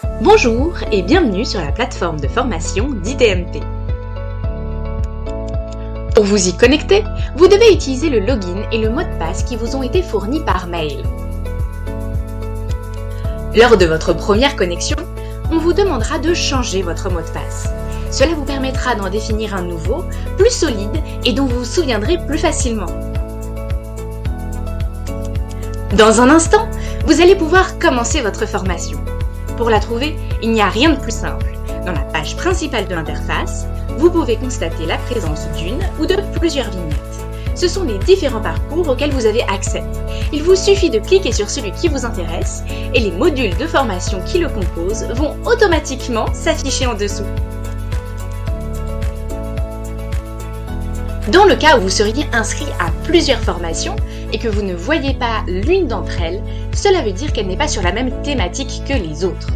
Bonjour et bienvenue sur la plateforme de formation d'ITMT. Pour vous y connecter, vous devez utiliser le login et le mot de passe qui vous ont été fournis par mail. Lors de votre première connexion, on vous demandera de changer votre mot de passe. Cela vous permettra d'en définir un nouveau, plus solide et dont vous vous souviendrez plus facilement. Dans un instant, vous allez pouvoir commencer votre formation. Pour la trouver, il n'y a rien de plus simple. Dans la page principale de l'interface, vous pouvez constater la présence d'une ou de plusieurs vignettes. Ce sont les différents parcours auxquels vous avez accès. Il vous suffit de cliquer sur celui qui vous intéresse et les modules de formation qui le composent vont automatiquement s'afficher en dessous. Dans le cas où vous seriez inscrit à plusieurs formations et que vous ne voyez pas l'une d'entre elles, cela veut dire qu'elle n'est pas sur la même thématique que les autres.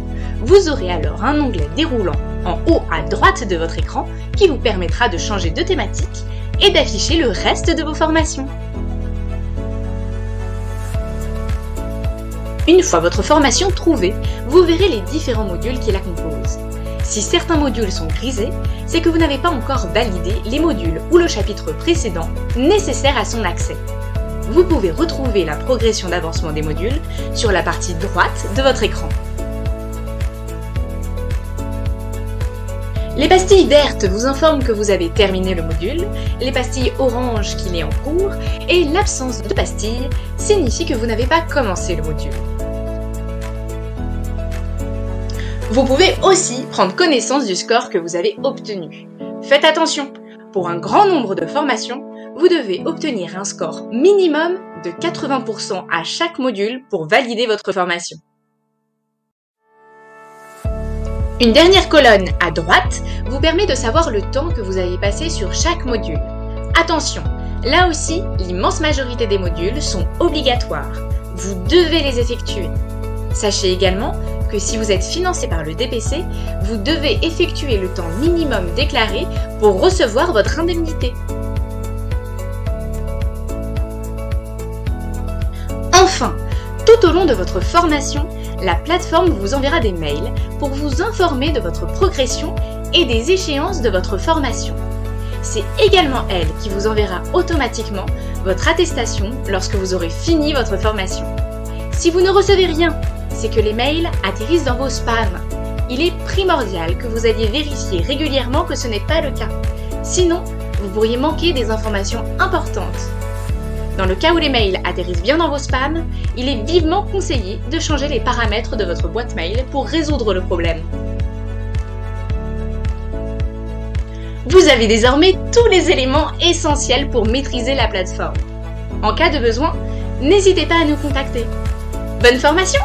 Vous aurez alors un onglet déroulant en haut à droite de votre écran qui vous permettra de changer de thématique et d'afficher le reste de vos formations. Une fois votre formation trouvée, vous verrez les différents modules qui la composent. Si certains modules sont grisés, c'est que vous n'avez pas encore validé les modules ou le chapitre précédent nécessaires à son accès. Vous pouvez retrouver la progression d'avancement des modules sur la partie droite de votre écran. Les pastilles vertes vous informent que vous avez terminé le module, les pastilles orange qu'il est en cours, et l'absence de pastilles signifie que vous n'avez pas commencé le module. Vous pouvez aussi prendre connaissance du score que vous avez obtenu. Faites attention, pour un grand nombre de formations, vous devez obtenir un score minimum de 80% à chaque module pour valider votre formation. Une dernière colonne à droite vous permet de savoir le temps que vous avez passé sur chaque module. Attention, là aussi, l'immense majorité des modules sont obligatoires. Vous devez les effectuer. Sachez également que si vous êtes financé par le DPC, vous devez effectuer le temps minimum déclaré pour recevoir votre indemnité. Enfin, tout au long de votre formation, la plateforme vous enverra des mails pour vous informer de votre progression et des échéances de votre formation. C'est également elle qui vous enverra automatiquement votre attestation lorsque vous aurez fini votre formation. Si vous ne recevez rien, c'est que les mails atterrissent dans vos spams. Il est primordial que vous alliez vérifier régulièrement que ce n'est pas le cas. Sinon, vous pourriez manquer des informations importantes. Dans le cas où les mails atterrissent bien dans vos spams, il est vivement conseillé de changer les paramètres de votre boîte mail pour résoudre le problème. Vous avez désormais tous les éléments essentiels pour maîtriser la plateforme. En cas de besoin, n'hésitez pas à nous contacter. Bonne formation!